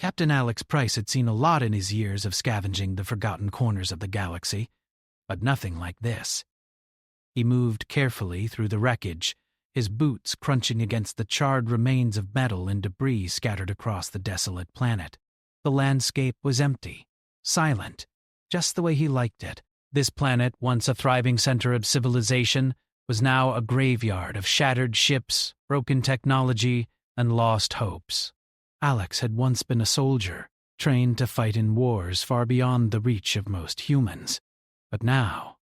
Captain Alex Price had seen a lot in his years of scavenging the forgotten corners of the galaxy, but nothing like this. He moved carefully through the wreckage, his boots crunching against the charred remains of metal and debris scattered across the desolate planet. The landscape was empty, silent, just the way he liked it. This planet, once a thriving center of civilization, was now a graveyard of shattered ships, broken technology, and lost hopes. Alex had once been a soldier, trained to fight in wars far beyond the reach of most humans. But now,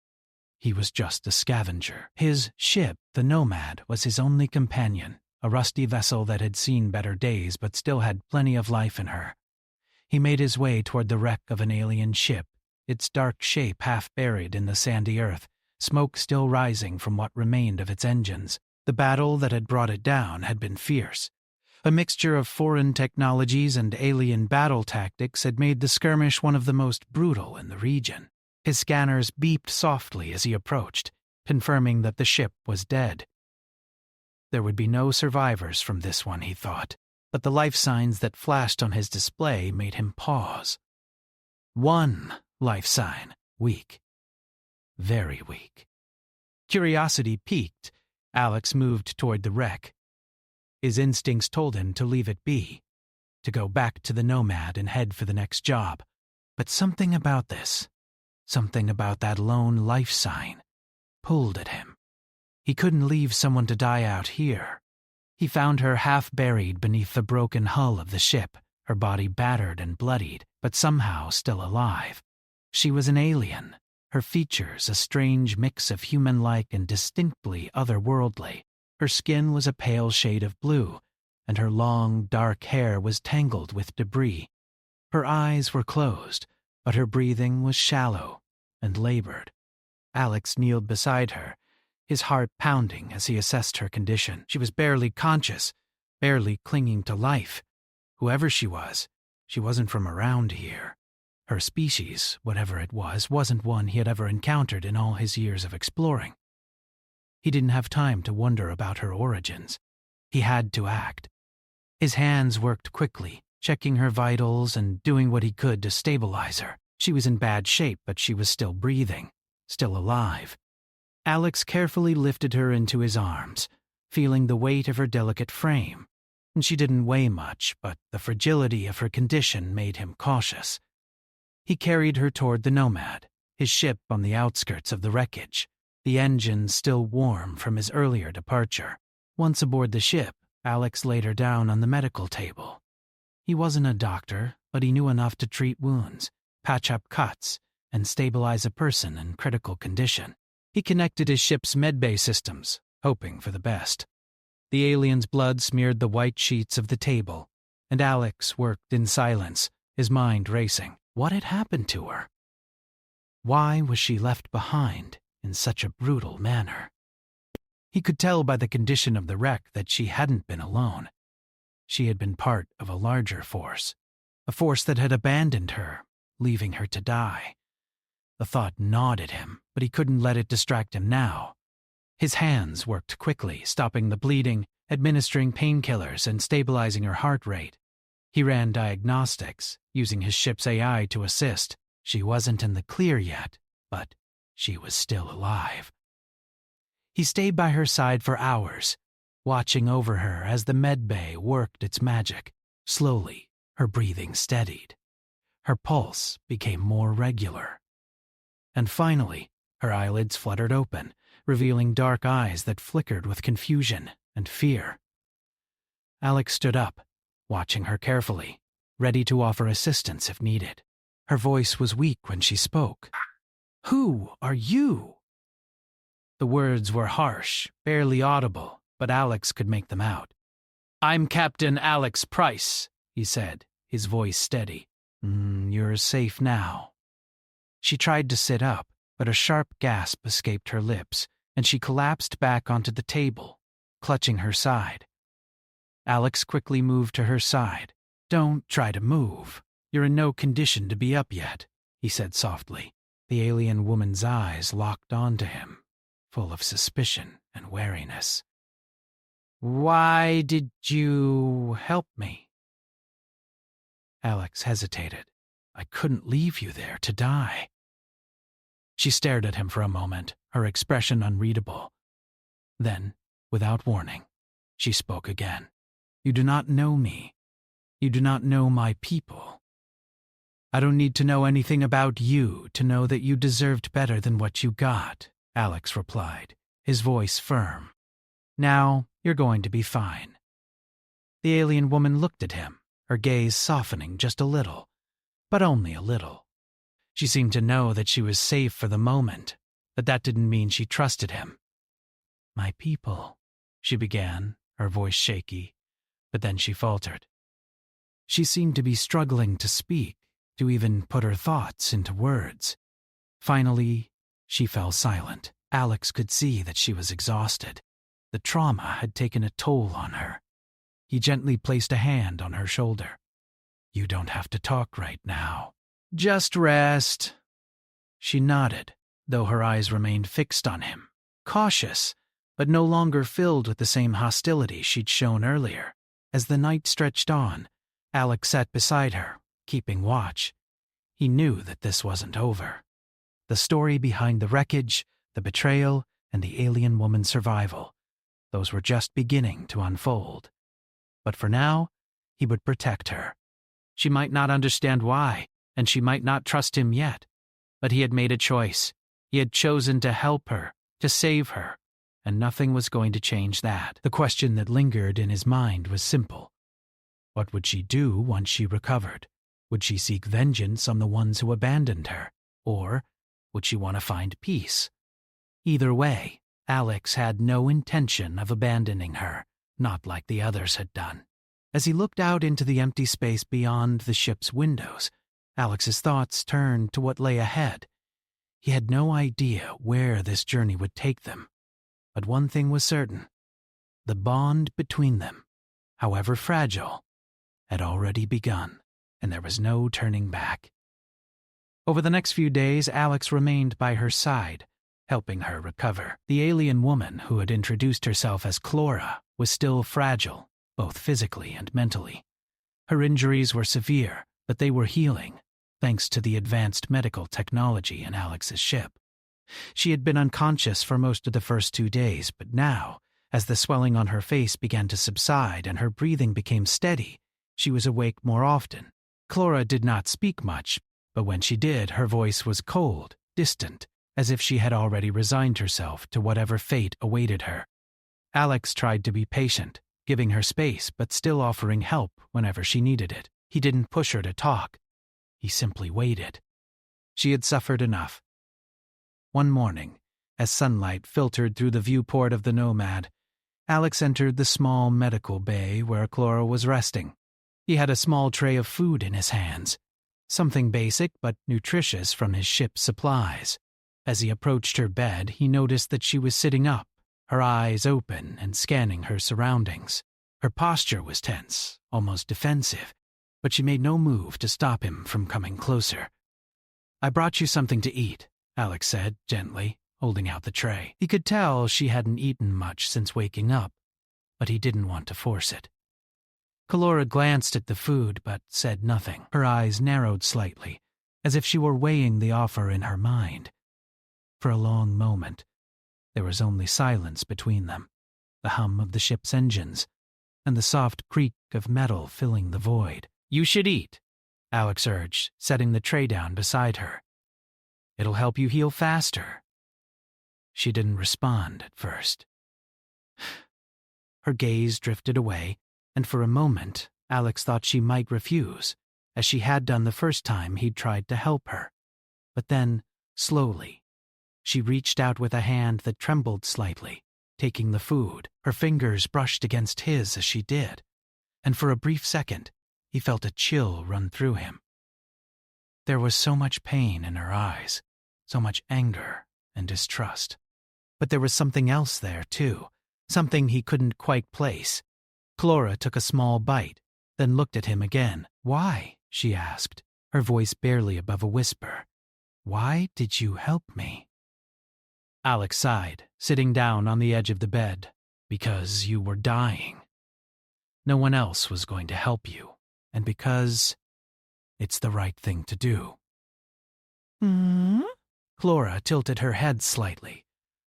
he was just a scavenger. His ship, the Nomad, was his only companion, a rusty vessel that had seen better days but still had plenty of life in her. He made his way toward the wreck of an alien ship, its dark shape half buried in the sandy earth, smoke still rising from what remained of its engines. The battle that had brought it down had been fierce. A mixture of foreign technologies and alien battle tactics had made the skirmish one of the most brutal in the region. His scanners beeped softly as he approached, confirming that the ship was dead. There would be no survivors from this one, he thought, but the life signs that flashed on his display made him pause. One life sign, weak. Very weak. Curiosity piqued, Alex moved toward the wreck. His instincts told him to leave it be, to go back to the Nomad and head for the next job. But something about this, something about that lone life sign, pulled at him. He couldn't leave someone to die out here. He found her half buried beneath the broken hull of the ship, her body battered and bloodied, but somehow still alive. She was an alien, her features a strange mix of human-like and distinctly otherworldly. Her skin was a pale shade of blue, and her long, dark hair was tangled with debris. Her eyes were closed, but her breathing was shallow and labored. Alex kneeled beside her, his heart pounding as he assessed her condition. She was barely conscious, barely clinging to life. Whoever she wasn't from around here. Her species, whatever it was, wasn't one he had ever encountered in all his years of exploring. He didn't have time to wonder about her origins. He had to act. His hands worked quickly, checking her vitals and doing what he could to stabilize her. She was in bad shape, but she was still breathing, still alive. Alex carefully lifted her into his arms, feeling the weight of her delicate frame. And she didn't weigh much, but the fragility of her condition made him cautious. He carried her toward the Nomad, his ship on the outskirts of the wreckage, the engine still warm from his earlier departure. Once aboard the ship, Alex laid her down on the medical table. He wasn't a doctor, but he knew enough to treat wounds, patch up cuts, and stabilize a person in critical condition. He connected his ship's medbay systems, hoping for the best. The alien's blood smeared the white sheets of the table, and Alex worked in silence, his mind racing. What had happened to her? Why was she left behind in such a brutal manner? He could tell by the condition of the wreck that she hadn't been alone. She had been part of a larger force, a force that had abandoned her, leaving her to die. The thought gnawed at him, but he couldn't let it distract him now. His hands worked quickly, stopping the bleeding, administering painkillers, and stabilizing her heart rate. He ran diagnostics, using his ship's AI to assist. She wasn't in the clear yet, but she was still alive. He stayed by her side for hours, watching over her as the medbay worked its magic. Slowly, her breathing steadied. Her pulse became more regular. And finally, her eyelids fluttered open, revealing dark eyes that flickered with confusion and fear. Alex stood up, watching her carefully, ready to offer assistance if needed. Her voice was weak when she spoke. "Who are you?" The words were harsh, barely audible, but Alex could make them out. "I'm Captain Alex Price," he said, his voice steady. You're safe now." She tried to sit up, but a sharp gasp escaped her lips, and she collapsed back onto the table, clutching her side. Alex quickly moved to her side. "Don't try to move. You're in no condition to be up yet," he said softly. The alien woman's eyes locked onto him, full of suspicion and wariness. "Why did you help me?" Alex hesitated. "I couldn't leave you there to die." She stared at him for a moment, her expression unreadable. Then, without warning, she spoke again. "You do not know me. You do not know my people. I don't need to know anything about you to know that you deserved better than what you got," Alex replied, his voice firm. "Now you're going to be fine." The alien woman looked at him, her gaze softening just a little, but only a little. She seemed to know that she was safe for the moment, but that didn't mean she trusted him. "My people," she began, her voice shaky, but then she faltered. She seemed to be struggling to speak, to even put her thoughts into words. Finally, she fell silent. Alex could see that she was exhausted. The trauma had taken a toll on her. He gently placed a hand on her shoulder. "You don't have to talk right now. Just rest." She nodded, though her eyes remained fixed on him, cautious, but no longer filled with the same hostility she'd shown earlier. As the night stretched on, Alex sat beside her, keeping watch. He knew that this wasn't over. The story behind the wreckage, the betrayal, and the alien woman's survival, those were just beginning to unfold. But for now, he would protect her. She might not understand why, and she might not trust him yet, but he had made a choice. He had chosen to help her, to save her, and nothing was going to change that. The question that lingered in his mind was simple. What would she do once she recovered? Would she seek vengeance on the ones who abandoned her, or would she want to find peace? Either way, Alex had no intention of abandoning her, not like the others had done. As he looked out into the empty space beyond the ship's windows, Alex's thoughts turned to what lay ahead. He had no idea where this journey would take them, but one thing was certain. The bond between them, however fragile, had already begun, and there was no turning back. Over the next few days, Alex remained by her side, helping her recover. The alien woman who had introduced herself as Clora was still fragile, both physically and mentally. Her injuries were severe, but they were healing, thanks to the advanced medical technology in Alex's ship. She had been unconscious for most of the first 2 days, but now, as the swelling on her face began to subside and her breathing became steady, she was awake more often. Clora did not speak much, but when she did, her voice was cold, distant, as if she had already resigned herself to whatever fate awaited her. Alex tried to be patient, giving her space but still offering help whenever she needed it. He didn't push her to talk. He simply waited. She had suffered enough. One morning, as sunlight filtered through the viewport of the Nomad, Alex entered the small medical bay where Clora was resting. He had a small tray of food in his hands, something basic but nutritious from his ship's supplies. As he approached her bed, he noticed that she was sitting up, her eyes open and scanning her surroundings. Her posture was tense, almost defensive, but she made no move to stop him from coming closer. "I brought you something to eat," Alex said, gently, holding out the tray. He could tell she hadn't eaten much since waking up, but he didn't want to force it. Clora glanced at the food but said nothing. Her eyes narrowed slightly, as if she were weighing the offer in her mind. For a long moment, there was only silence between them, the hum of the ship's engines, and the soft creak of metal filling the void. "You should eat," Alex urged, setting the tray down beside her. "It'll help you heal faster." She didn't respond at first. Her gaze drifted away, and for a moment, Alex thought she might refuse, as she had done the first time he'd tried to help her. But then, slowly, she reached out with a hand that trembled slightly, taking the food. Her fingers brushed against his as she did, and for a brief second, he felt a chill run through him. There was so much pain in her eyes, so much anger and distrust. But there was something else there, too, something he couldn't quite place. Clora took a small bite, then looked at him again. "Why?" she asked, her voice barely above a whisper. "Why did you help me?" Alex sighed, sitting down on the edge of the bed. "Because you were dying. No one else was going to help you, and because It's the right thing to do. Hmm? Clora tilted her head slightly,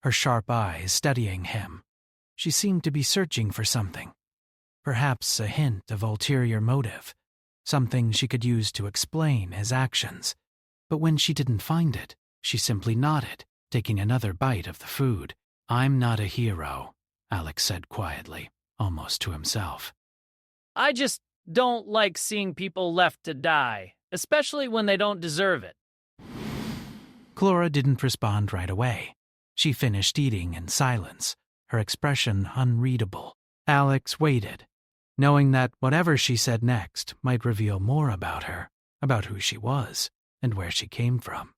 her sharp eyes studying him. She seemed to be searching for something. Perhaps a hint of ulterior motive, something she could use to explain his actions. But when she didn't find it, she simply nodded, taking another bite of the food. I'm not a hero, Alex said quietly, almost to himself. I just don't like seeing people left to die, especially when they don't deserve it. Clora didn't respond right away. She finished eating in silence, her expression unreadable. Alex waited, knowing that whatever she said next might reveal more about her, about who she was, and where she came from.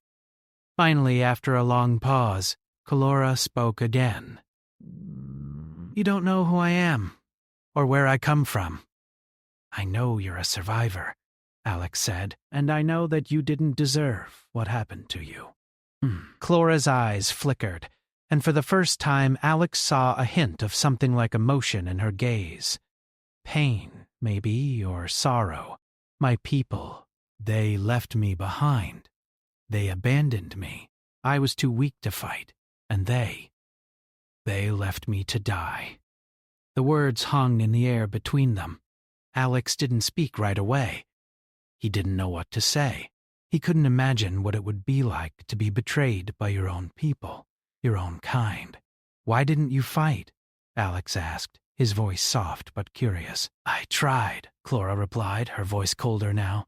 Finally, after a long pause, Clora spoke again. You don't know who I am, or where I come from. I know you're a survivor, Alex said, and I know that you didn't deserve what happened to you. Clora's eyes flickered, and for the first time Alex saw a hint of something like emotion in her gaze. Pain, maybe, or sorrow. My people, they left me behind. They abandoned me. I was too weak to fight, and they left me to die. The words hung in the air between them. Alex didn't speak right away. He didn't know what to say. He couldn't imagine what it would be like to be betrayed by your own people, your own kind. Why didn't you fight? Alex asked, his voice soft but curious. I tried, Clora replied, her voice colder now.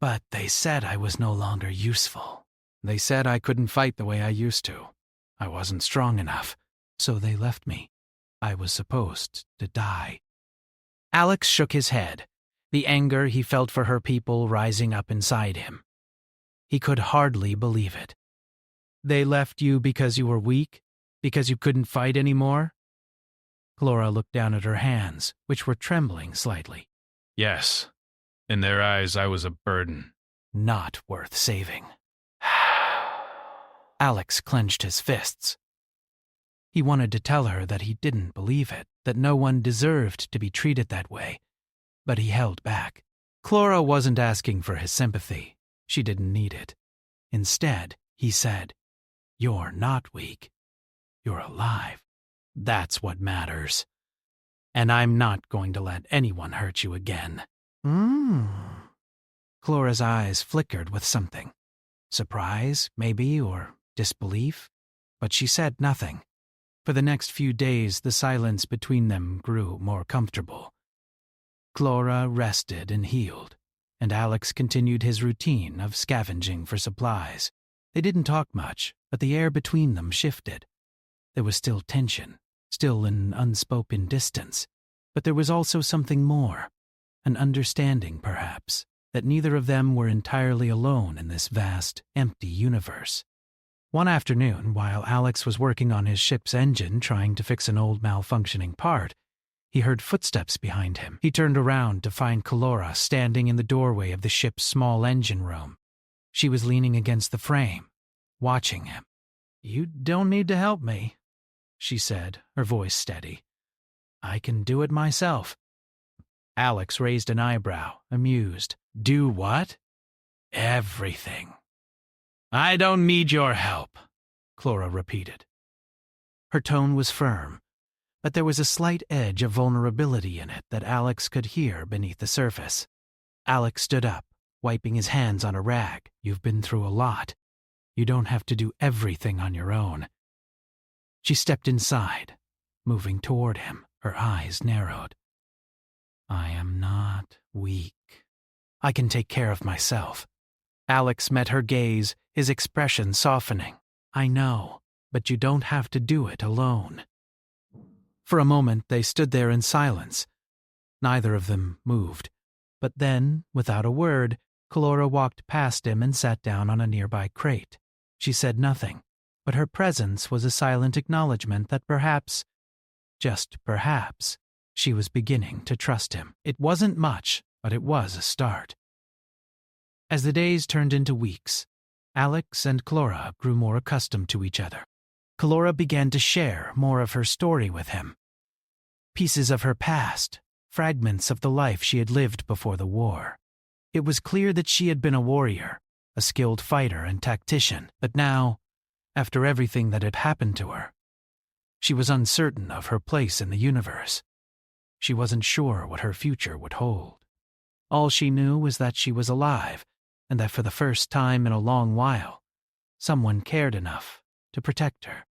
But they said I was no longer useful. They said I couldn't fight the way I used to. I wasn't strong enough, so they left me. I was supposed to die. Alex shook his head, the anger he felt for her people rising up inside him. He could hardly believe it. They left you because you were weak? Because you couldn't fight anymore? Clora looked down at her hands, which were trembling slightly. Yes. In their eyes, I was a burden. Not worth saving. Alex clenched his fists. He wanted to tell her that he didn't believe it, that no one deserved to be treated that way, but he held back. Clora wasn't asking for his sympathy. She didn't need it. Instead, he said, You're not weak. You're alive. That's what matters. And I'm not going to let anyone hurt you again. Clora's eyes flickered with something. Surprise, maybe, or disbelief. But she said nothing. For the next few days, the silence between them grew more comfortable. Clora rested and healed, and Alex continued his routine of scavenging for supplies. They didn't talk much, but the air between them shifted. There was still tension, still an unspoken distance, but there was also something more, an understanding, perhaps, that neither of them were entirely alone in this vast, empty universe. One afternoon, while Alex was working on his ship's engine trying to fix an old malfunctioning part, he heard footsteps behind him. He turned around to find Clora standing in the doorway of the ship's small engine room. She was leaning against the frame, watching him. You don't need to help me, she said, her voice steady. I can do it myself. Alex raised an eyebrow, amused. Do what? Everything. I don't need your help, Clora repeated. Her tone was firm, but there was a slight edge of vulnerability in it that Alex could hear beneath the surface. Alex stood up, wiping his hands on a rag. You've been through a lot. You don't have to do everything on your own. She stepped inside, moving toward him, her eyes narrowed. I am not weak. I can take care of myself. Alex met her gaze, his expression softening. I know, but you don't have to do it alone. For a moment, they stood there in silence. Neither of them moved. But then, without a word, Clora walked past him and sat down on a nearby crate. She said nothing, but her presence was a silent acknowledgement that perhaps, just perhaps, she was beginning to trust him. It wasn't much, but it was a start. As the days turned into weeks, Alex and Clora grew more accustomed to each other. Clora began to share more of her story with him. Pieces of her past, fragments of the life she had lived before the war. It was clear that she had been a warrior, a skilled fighter and tactician, but now, after everything that had happened to her, she was uncertain of her place in the universe. She wasn't sure what her future would hold. All she knew was that she was alive, and that for the first time in a long while, someone cared enough to protect her,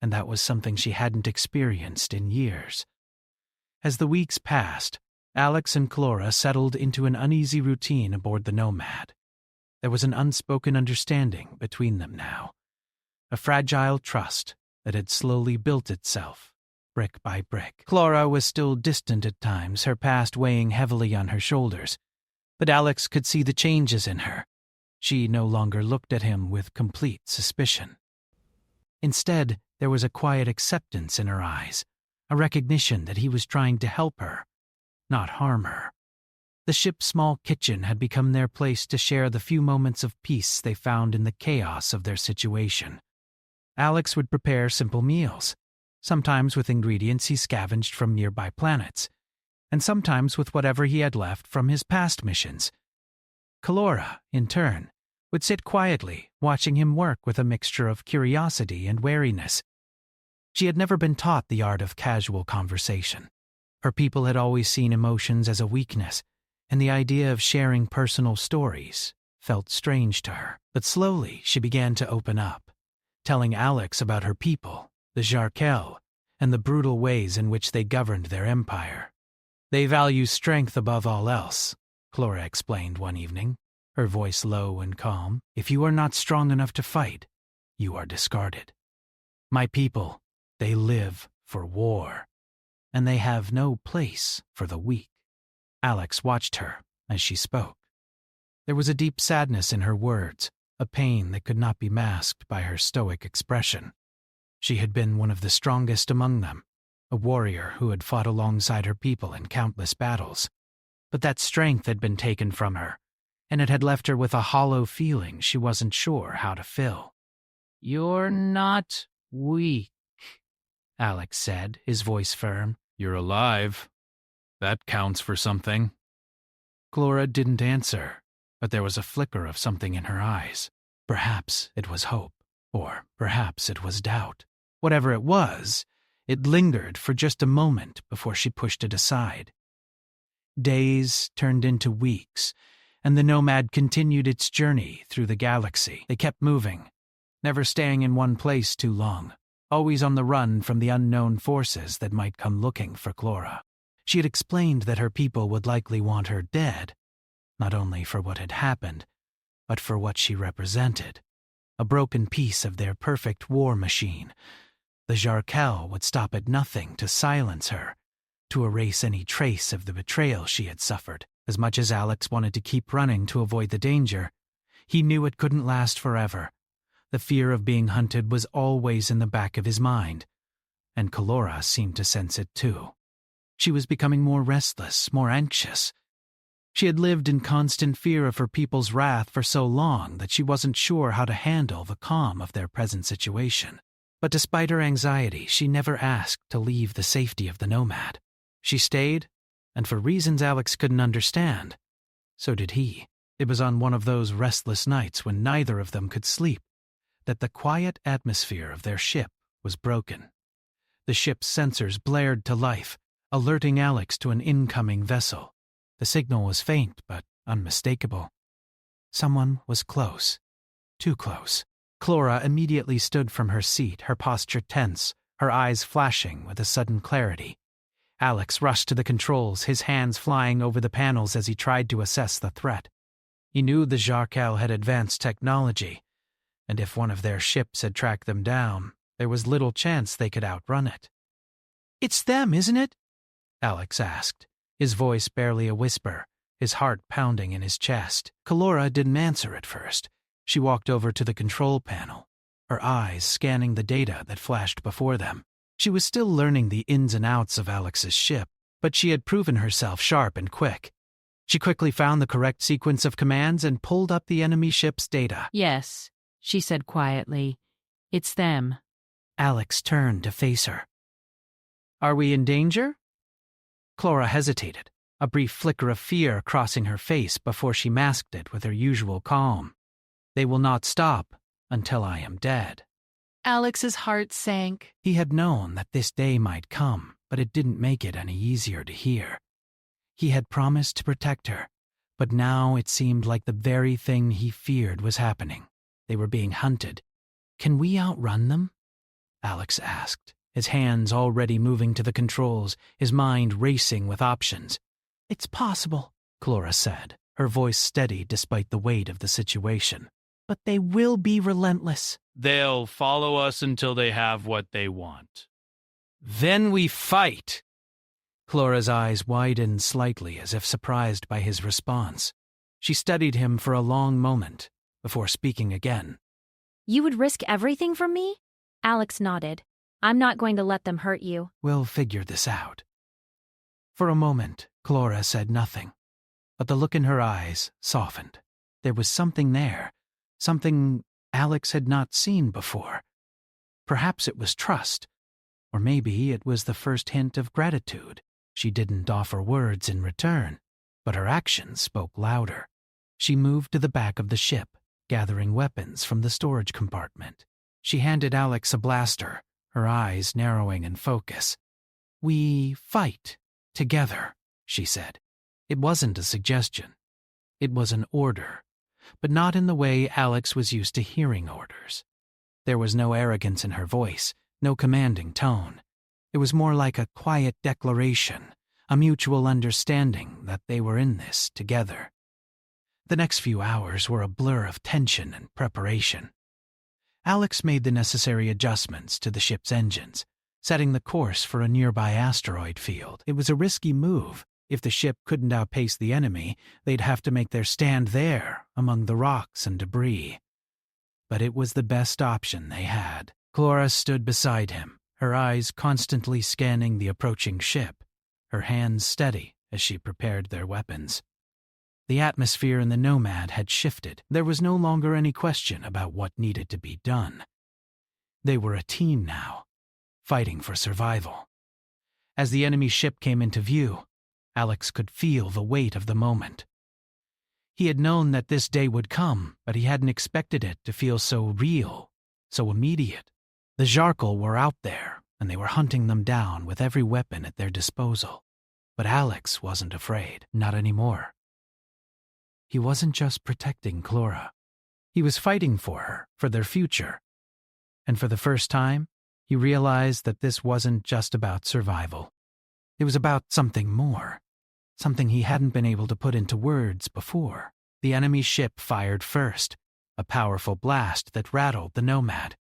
and that was something she hadn't experienced in years. As the weeks passed, Alex and Clora settled into an uneasy routine aboard the Nomad. There was an unspoken understanding between them now, a fragile trust that had slowly built itself, brick by brick. Clora was still distant at times, her past weighing heavily on her shoulders, but Alex could see the changes in her. She no longer looked at him with complete suspicion. Instead, there was a quiet acceptance in her eyes, a recognition that he was trying to help her, not harm her. The ship's small kitchen had become their place to share the few moments of peace they found in the chaos of their situation. Alex would prepare simple meals, sometimes with ingredients he scavenged from nearby planets, and sometimes with whatever he had left from his past missions. Clora, in turn, would sit quietly, watching him work with a mixture of curiosity and wariness. She had never been taught the art of casual conversation. Her people had always seen emotions as a weakness, and the idea of sharing personal stories felt strange to her. But slowly she began to open up, telling Alex about her people, the Jarkel, and the brutal ways in which they governed their empire. "They value strength above all else," Clora explained one evening, her voice low and calm. "If you are not strong enough to fight, you are discarded. My people, they live for war, and they have no place for the weak." Alex watched her as she spoke. There was a deep sadness in her words, a pain that could not be masked by her stoic expression. She had been one of the strongest among them, a warrior who had fought alongside her people in countless battles. But that strength had been taken from her, and it had left her with a hollow feeling she wasn't sure how to fill. "You're not weak," Alex said, his voice firm. "You're alive. That counts for something." Clora didn't answer, but there was a flicker of something in her eyes. Perhaps it was hope, or perhaps it was doubt. Whatever it was, it lingered for just a moment before she pushed it aside. Days turned into weeks, and the Nomad continued its journey through the galaxy. They kept moving, never staying in one place too long, always on the run from the unknown forces that might come looking for Clora. She had explained that her people would likely want her dead, not only for what had happened, but for what she represented, a broken piece of their perfect war machine. The Jarkel would stop at nothing to silence her, to erase any trace of the betrayal she had suffered. As much as Alex wanted to keep running to avoid the danger, he knew it couldn't last forever. The fear of being hunted was always in the back of his mind, and Clora seemed to sense it too. She was becoming more restless, more anxious. She had lived in constant fear of her people's wrath for so long that she wasn't sure how to handle the calm of their present situation. But despite her anxiety, she never asked to leave the safety of the Nomad. She stayed, and for reasons Alex couldn't understand, so did he. It was on one of those restless nights when neither of them could sleep that the quiet atmosphere of their ship was broken. The ship's sensors blared to life, alerting Alex to an incoming vessel. The signal was faint but unmistakable. Someone was close. Too close. Clora immediately stood from her seat, her posture tense, her eyes flashing with a sudden clarity. Alex rushed to the controls, his hands flying over the panels as he tried to assess the threat. He knew the Jarkel had advanced technology, and if one of their ships had tracked them down, there was little chance they could outrun it. "It's them, isn't it?" Alex asked, his voice barely a whisper, his heart pounding in his chest. Clora didn't answer at first. She walked over to the control panel, her eyes scanning the data that flashed before them. She was still learning the ins and outs of Alex's ship, but she had proven herself sharp and quick. She quickly found the correct sequence of commands and pulled up the enemy ship's data. "Yes," she said quietly. "It's them." Alex turned to face her. "Are we in danger?" Clora hesitated, a brief flicker of fear crossing her face before she masked it with her usual calm. "They will not stop until I am dead." Alex's heart sank. He had known that this day might come, but it didn't make it any easier to hear. He had promised to protect her, but now it seemed like the very thing he feared was happening. They were being hunted. "Can we outrun them?" Alex asked, his hands already moving to the controls, his mind racing with options. "It's possible," Clora said, her voice steady despite the weight of the situation. "But they will be relentless." They'll follow us until they have what they want. "Then we fight." Clora's eyes widened slightly as if surprised by his response. She studied him for a long moment before speaking again. "You would risk everything for me?" Alex nodded. "I'm not going to let them hurt you." "We'll figure this out." For a moment, Clora said nothing, but the look in her eyes softened. There was something there, something Alex had not seen before. Perhaps it was trust, or maybe it was the first hint of gratitude. She didn't offer words in return, but her actions spoke louder. She moved to the back of the ship, gathering weapons from the storage compartment. She handed Alex a blaster, her eyes narrowing in focus. "We fight together," she said. It wasn't a suggestion. It was an order, but not in the way Alex was used to hearing orders. There was no arrogance in her voice, no commanding tone. It was more like a quiet declaration, a mutual understanding that they were in this together. The next few hours were a blur of tension and preparation. Alex made the necessary adjustments to the ship's engines, setting the course for a nearby asteroid field. It was a risky move. If the ship couldn't outpace the enemy, they'd have to make their stand there, among the rocks and debris. But it was the best option they had. Clora stood beside him, her eyes constantly scanning the approaching ship, her hands steady as she prepared their weapons. The atmosphere in the Nomad had shifted. There was no longer any question about what needed to be done. They were a team now, fighting for survival. As the enemy ship came into view, Alex could feel the weight of the moment. He had known that this day would come, but he hadn't expected it to feel so real, so immediate. The Xarkal were out there, and they were hunting them down with every weapon at their disposal. But Alex wasn't afraid, not anymore. He wasn't just protecting Clora. He was fighting for her, for their future. And for the first time, he realized that this wasn't just about survival. It was about something more, something he hadn't been able to put into words before. The enemy ship fired first, a powerful blast that rattled the Nomad.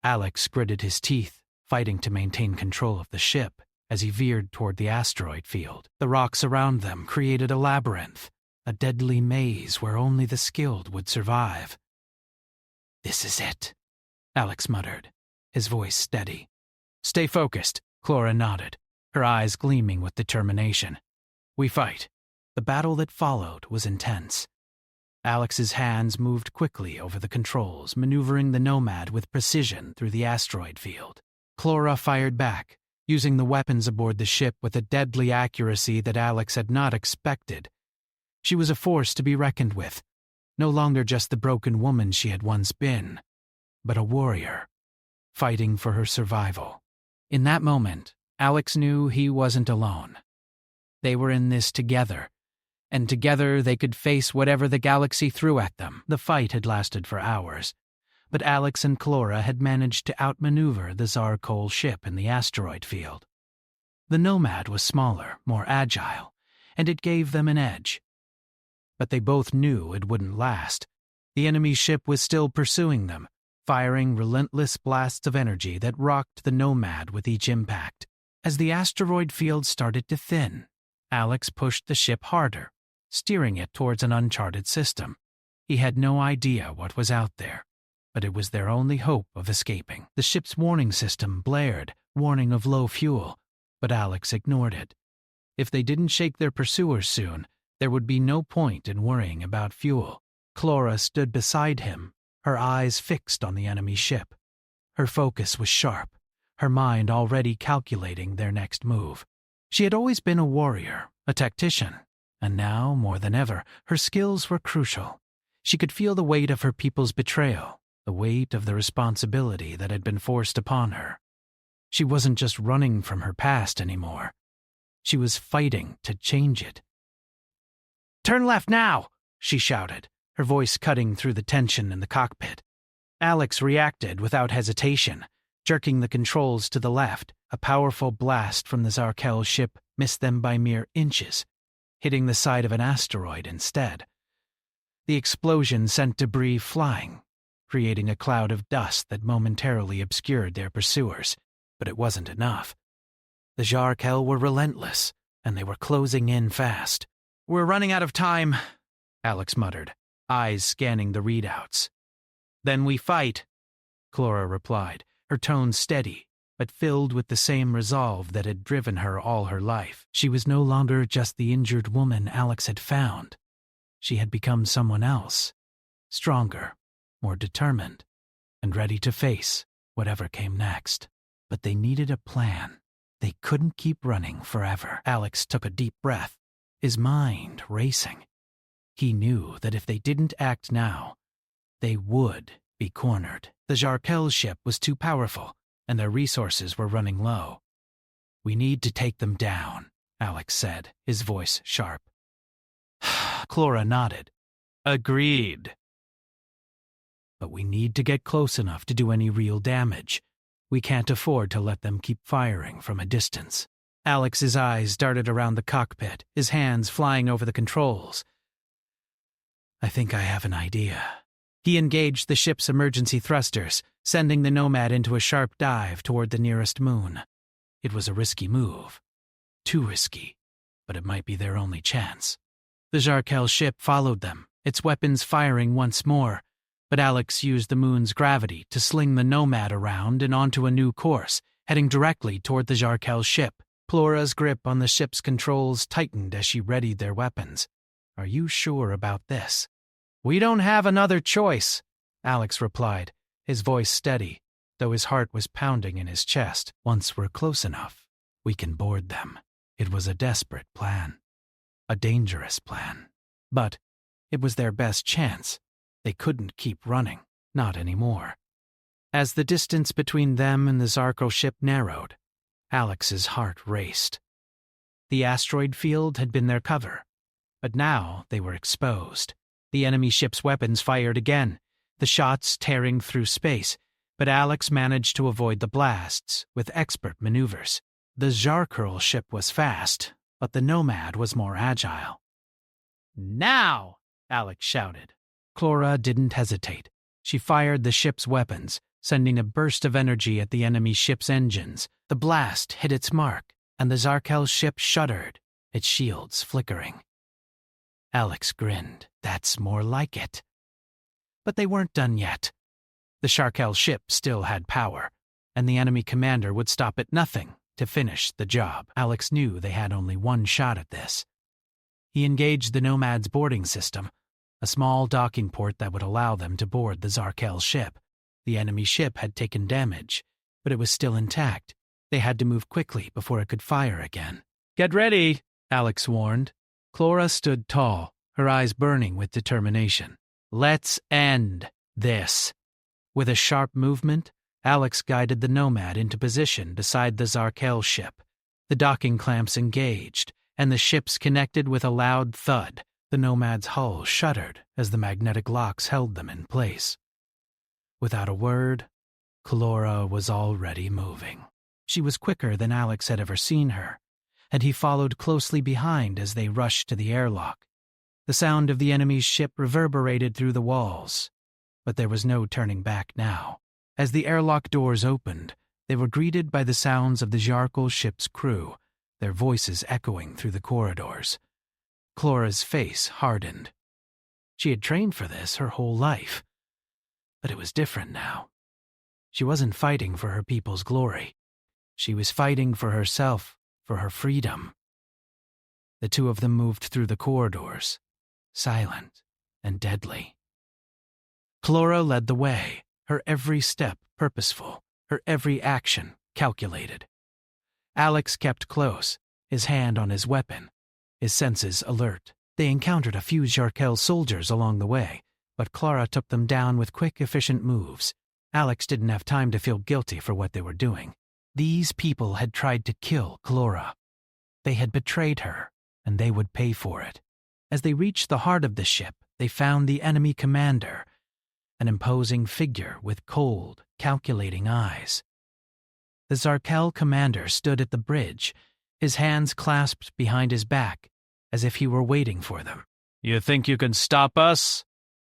Alex gritted his teeth, fighting to maintain control of the ship as he veered toward the asteroid field. The rocks around them created a labyrinth, a deadly maze where only the skilled would survive. "This is it," Alex muttered, his voice steady. "Stay focused," Clora nodded, her eyes gleaming with determination. "We fight." The battle that followed was intense. Alex's hands moved quickly over the controls, maneuvering the Nomad with precision through the asteroid field. Clora fired back, using the weapons aboard the ship with a deadly accuracy that Alex had not expected. She was a force to be reckoned with, no longer just the broken woman she had once been, but a warrior, fighting for her survival. In that moment, Alex knew he wasn't alone. They were in this together, and together they could face whatever the galaxy threw at them. The fight had lasted for hours, but Alex and Clora had managed to outmaneuver the Xarkal ship in the asteroid field. The Nomad was smaller, more agile, and it gave them an edge. But they both knew it wouldn't last. The enemy ship was still pursuing them, firing relentless blasts of energy that rocked the Nomad with each impact. As the asteroid field started to thin, Alex pushed the ship harder, steering it towards an uncharted system. He had no idea what was out there, but it was their only hope of escaping. The ship's warning system blared, warning of low fuel, but Alex ignored it. If they didn't shake their pursuers soon, there would be no point in worrying about fuel. Clora stood beside him, her eyes fixed on the enemy ship. Her focus was sharp, her mind already calculating their next move. She had always been a warrior, a tactician, and now, more than ever, her skills were crucial. She could feel the weight of her people's betrayal, the weight of the responsibility that had been forced upon her. She wasn't just running from her past anymore. She was fighting to change it. "Turn left now!" she shouted, her voice cutting through the tension in the cockpit. Alex reacted without hesitation, jerking the controls to the left. A powerful blast from the Zarkel ship missed them by mere inches, hitting the side of an asteroid instead. The explosion sent debris flying, creating a cloud of dust that momentarily obscured their pursuers. But it wasn't enough. The Zarkel were relentless, and they were closing in fast. "We're running out of time," Alex muttered, eyes scanning the readouts. "Then we fight," Clora replied, her tone steady, but filled with the same resolve that had driven her all her life. She was no longer just the injured woman Alex had found. She had become someone else, stronger, more determined, and ready to face whatever came next. But they needed a plan. They couldn't keep running forever. Alex took a deep breath, his mind racing. He knew that if they didn't act now, they would be cornered. The Zarkel ship was too powerful, and their resources were running low. "We need to take them down," Alex said, his voice sharp. Clora nodded. "Agreed. But we need to get close enough to do any real damage. We can't afford to let them keep firing from a distance." Alex's eyes darted around the cockpit, his hands flying over the controls. "I think I have an idea." He engaged the ship's emergency thrusters, sending the Nomad into a sharp dive toward the nearest moon. It was a risky move. Too risky, but it might be their only chance. The Zarkel ship followed them, its weapons firing once more, but Alex used the moon's gravity to sling the Nomad around and onto a new course, heading directly toward the Zarkel ship. Clora's grip on the ship's controls tightened as she readied their weapons. "Are you sure about this?" "We don't have another choice," Alex replied, his voice steady, though his heart was pounding in his chest. "Once we're close enough, we can board them." It was a desperate plan. A dangerous plan. But it was their best chance. They couldn't keep running, not anymore. As the distance between them and the Zarkel ship narrowed, Alex's heart raced. The asteroid field had been their cover, but now they were exposed. The enemy ship's weapons fired again, the shots tearing through space, but Alex managed to avoid the blasts with expert maneuvers. The Zarkel ship was fast, but the Nomad was more agile. "Now!" Alex shouted. Clora didn't hesitate. She fired the ship's weapons, sending a burst of energy at the enemy ship's engines. The blast hit its mark, and the Zarkel ship shuddered, its shields flickering. Alex grinned. That's more like it. But they weren't done yet. The Zarkel ship still had power, and the enemy commander would stop at nothing to finish the job. Alex knew they had only one shot at this. He engaged the Nomad's boarding system, a small docking port that would allow them to board the Zarkel ship. The enemy ship had taken damage, but it was still intact. They had to move quickly before it could fire again. "Get ready," Alex warned. Clora stood tall, her eyes burning with determination. "Let's end this." With a sharp movement, Alex guided the Nomad into position beside the Zarkel ship. The docking clamps engaged, and the ships connected with a loud thud. The Nomad's hull shuddered as the magnetic locks held them in place. Without a word, Clora was already moving. She was quicker than Alex had ever seen her, and he followed closely behind as they rushed to the airlock. The sound of the enemy's ship reverberated through the walls, but there was no turning back now. As the airlock doors opened, they were greeted by the sounds of the Zarkel ship's crew, their voices echoing through the corridors. Clora's face hardened. She had trained for this her whole life, but it was different now. She wasn't fighting for her people's glory. She was fighting for herself, for her freedom. The two of them moved through the corridors, silent and deadly. Clora led the way, her every step purposeful, her every action calculated. Alex kept close, his hand on his weapon, his senses alert. They encountered a few Jarkel soldiers along the way, but Clara took them down with quick, efficient moves. Alex didn't have time to feel guilty for what they were doing. These people had tried to kill Clara. They had betrayed her, and they would pay for it. As they reached the heart of the ship, they found the enemy commander, an imposing figure with cold, calculating eyes. The Zarkel commander stood at the bridge, his hands clasped behind his back, as if he were waiting for them. "You think you can stop us?"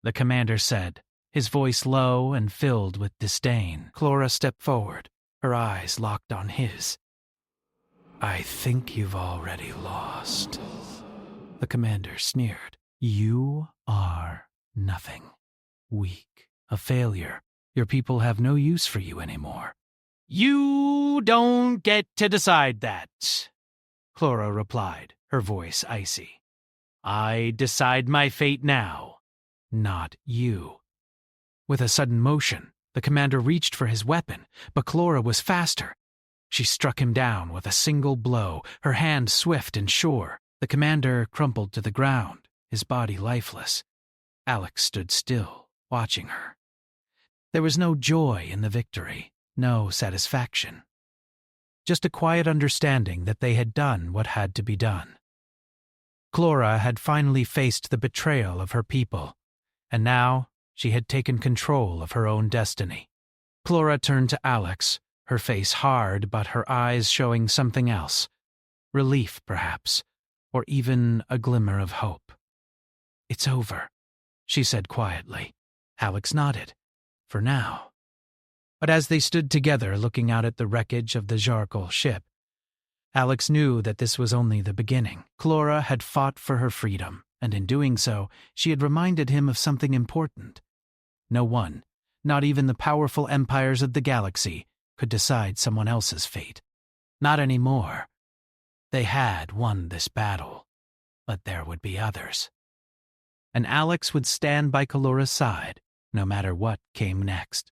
The commander said, his voice low and filled with disdain. Clara stepped forward, her eyes locked on his. "I think you've already lost," the commander sneered. "You are nothing. Weak, a failure. Your people have no use for you anymore." "You don't get to decide that," Clara replied, her voice icy. "I decide my fate now." "Not you." With a sudden motion, the commander reached for his weapon, but Clara was faster. She struck him down with a single blow, her hand swift and sure. The commander crumpled to the ground, his body lifeless. Alex stood still, watching her. There was no joy in the victory, no satisfaction. Just a quiet understanding that they had done what had to be done. Clara had finally faced the betrayal of her people, and now she had taken control of her own destiny. Clara turned to Alex, her face hard but her eyes showing something else. Relief, perhaps, or even a glimmer of hope. "It's over," she said quietly. Alex nodded. For now. But as they stood together looking out at the wreckage of the Jarkel ship, Alex knew that this was only the beginning. Clara had fought for her freedom, and in doing so, she had reminded him of something important. No one, not even the powerful empires of the galaxy, could decide someone else's fate. Not anymore. They had won this battle, but there would be others. And Alex would stand by Clara's side, no matter what came next.